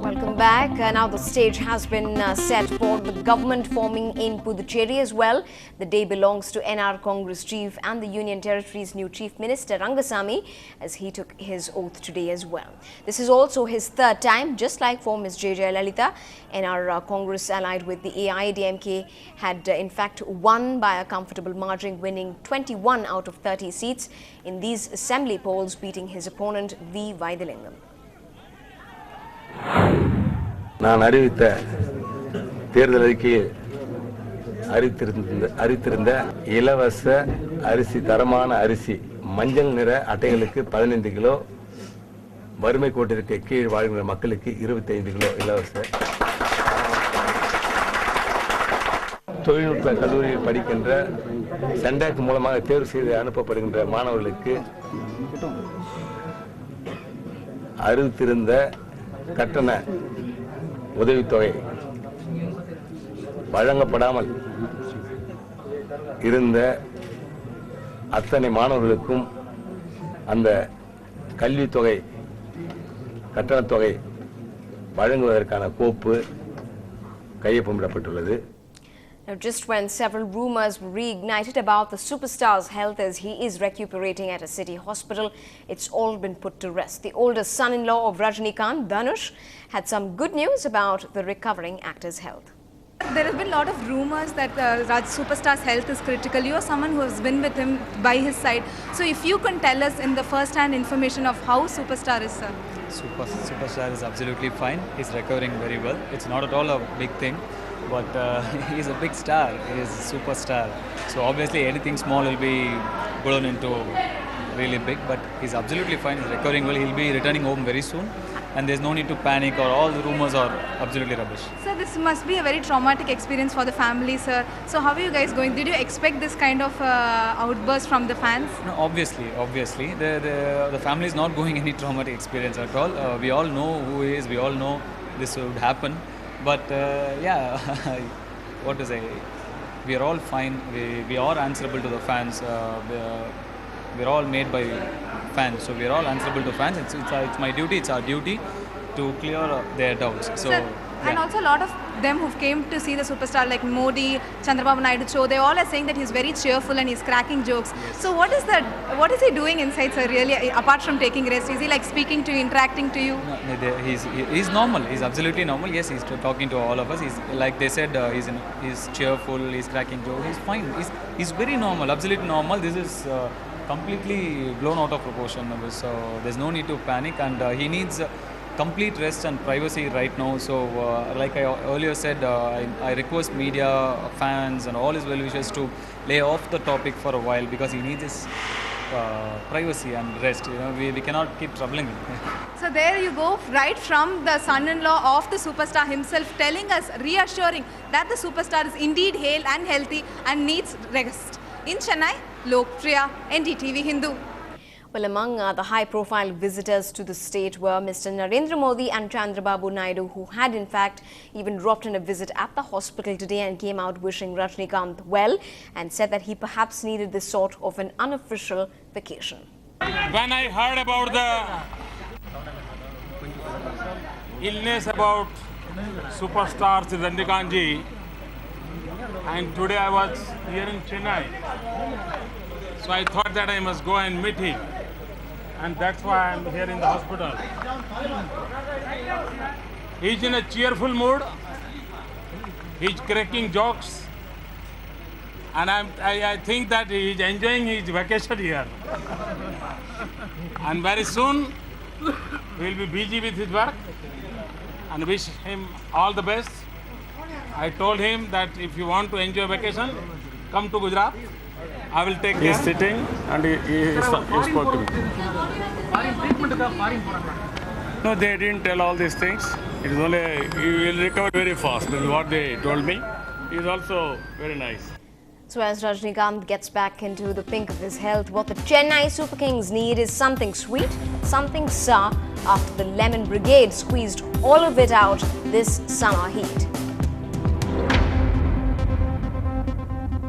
Welcome back. Now the stage has been set for the government forming in Puducherry as well. The day belongs to NR Congress chief and the Union Territory's new Chief Minister Rangasamy, as he took his oath today as well. This is also his third time, just like for Ms. J. Jayalalitha. NR Congress, allied with the AIADMK, had in fact won by a comfortable margin, winning 21 out of 30 seats in these assembly polls, beating his opponent V. Vaidilingam. நான் அறிவித்த தேர்தல் அறிக்கையில் அறிவித்திருந்த இலவச அரிசி, தரமான அரிசி, மஞ்சள் நிற அட்டைகளுக்கு 15 கிலோ, வறுமை கோட்டிற்கு கீழ் வாழ்கிற மக்களுக்கு 25 கிலோ இலவச, தொழில்நுட்ப கல்லூரியில் படிக்கின்ற சென்டாக் மூலமாக தேர்வு செய்து அனுப்பப்படுகின்ற மாணவர்களுக்கு அறிவித்திருந்த கட்டண உதவித்தொகை வழங்கப்படாமல் இருந்த அத்தனை மாணவர்களுக்கும் அந்த கல்வித்தொகை, கட்டணத்தொகை வழங்குவதற்கான கோப்பு கையொப்பமிடப்பட்டுள்ளது. Now, just when several rumors were reignited about the superstar's health as he is recuperating at a city hospital, it's all been put to rest. The oldest son-in-law of Rajinikanth, Dhanush, had some good news about the recovering actor's health. There have been a lot of rumors that Raj superstar's health is critical. You are someone who has been with him by his side. So if you can tell us in the first-hand information of how superstar is, sir. Superstar is absolutely fine. He's recovering very well. It's not at all a big thing. But he's a big star, he is a superstar. So obviously anything small will be blown into really big, but he's absolutely fine, he's recovering well, he'll be returning home very soon. And there's no need to panic, or all the rumors are absolutely rubbish. Sir, this must be a very traumatic experience for the family, sir. So how are you guys going? Did you expect this kind of outburst from the fans? No, obviously. The family is not going any traumatic experience at all. We all know who he is, we all know this would happen. But yeah, what to say, we are all fine, we are answerable to the fans, we're all made by fans, so we're all answerable to fans. It's my duty, it's our duty to clear their doubts. So, sir, yeah. And also a lot of them who came to see the superstar like Modi, Chandrababu Naidu show, they all are saying that he's very cheerful and he's cracking jokes. Yes. So what is he doing inside, sir, really, apart from taking rest? Is he like speaking to you, interacting to you? No, he's normal, he's absolutely normal. Yes, he's talking to all of us. He's, like they said, he's cheerful, he's cracking jokes, he's fine. He's very normal, absolutely normal. This is completely blown out of proportion. So there's no need to panic, and he needs complete rest and privacy right now. So like I earlier said, I request media, fans and all his well-wishers to lay off the topic for a while, because he needs his privacy and rest. We cannot keep troubling him. So there you go, right from the son-in-law of the superstar himself, telling us, reassuring that the superstar is indeed hale and healthy and needs rest. In Chennai, Lokpriya, NDTV Hindu. Well, among the high-profile visitors to the state were Mr. Narendra Modi and Chandrababu Naidu, who had in fact even dropped in a visit at the hospital today and came out wishing Rajinikanth well, and said that he perhaps needed this sort of an unofficial vacation. When I heard about the illness about superstar Rajinikanth ji, and today I was here in Chennai, so I thought that I must go and meet him. And that's why I'm here in the hospital. He's in a cheerful mood. He's cracking jokes. And I think that he's enjoying his vacation here. And very soon, he'll be busy with his work. And wish him all the best. I told him that if you want to enjoy vacation, come to Gujarat. I will take care. He's sitting and he spoke to me. No, they didn't tell all these things. It is only, he will recover very fast. This is what they told me. He is also very nice. So as Rajinikanth gets back into the pink of his health, what the Chennai Super Kings need is something sweet, something sour, after the Lemon Brigade squeezed all of it out this summer heat.